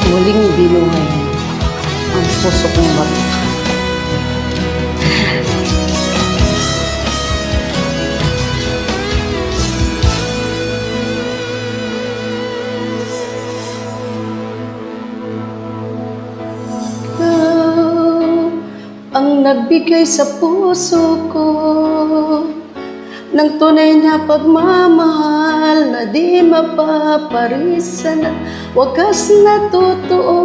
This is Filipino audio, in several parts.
Muling binuhay ang puso kong bata. Ikaw ang nagbigay sa puso ko ng tunay na pagmamahal na di mapaparisan at wagas na totoo.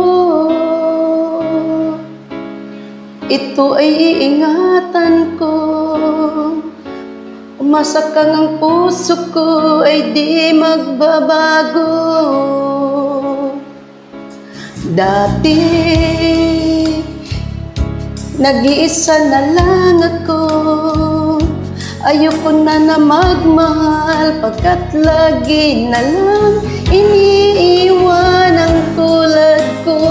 Ito ay iingatan ko, umasa kang ang puso ko ay di magbabago. Dati nag-iisa na lang ako, ayoko na magmahal pagkat lagi na lang iniiwan ang tulad ko.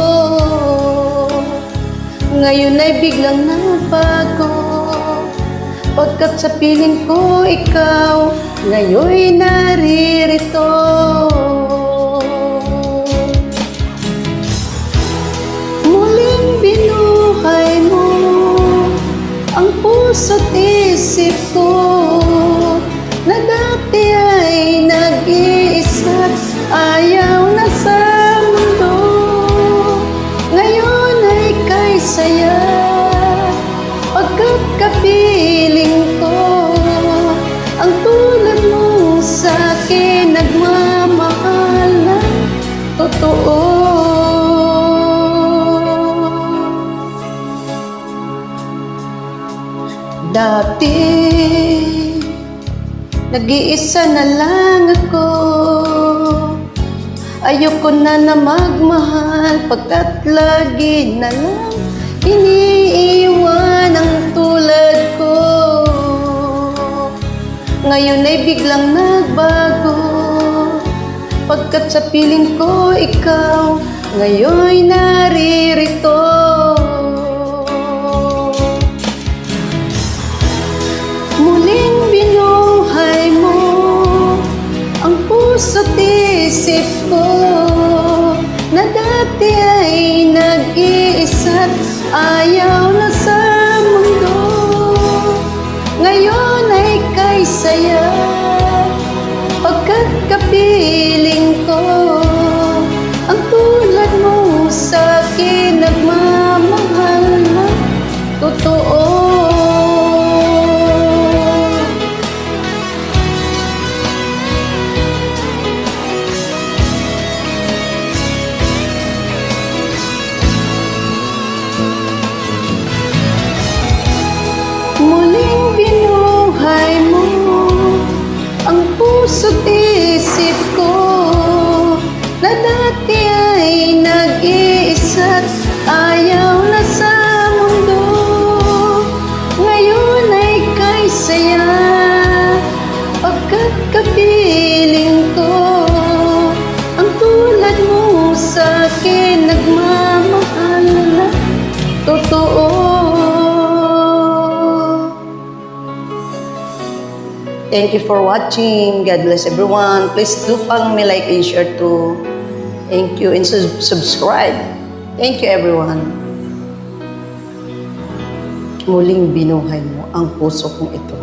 Ngayon ay biglang nagbago, pagkat sa piling ko ikaw ngayon'y naririto. Muling binuhay mo ang puso't isip ko na dati ay nag-iisa't ayaw na sa mundo. Ngayon ay kay saya pagkat kapiling ko ang tulad mo sa'kin nagmamahal na totoo. Dati nag-iisa na lang ako, ayoko na magmahal pagkat lagi na lang iniiwan ang tulad ko. Ngayon ay biglang nagbago, pagkat sa piling ko ikaw ngayon'y naririto. Muling binuhay mo ang puso't isip ko na dati ay nag-iisa't ayaw na sa mundo. Ngayon ay kay saya pagkat kapiling ko ang tulad mo sa'kin nagmamahal na totoo. Muling binuhay mo ang puso't isip ko na dati ay nag-iisa't ayaw na sa mundo. Ngayon ay kay saya pagkat kapiling ko ang tulad mo sa'kin nagmamahal na totoo. Thank you for watching. God bless everyone. Please do follow me, like and share too. Thank you and subscribe. Thank you everyone. Muling binuhay mo ang puso kong ito.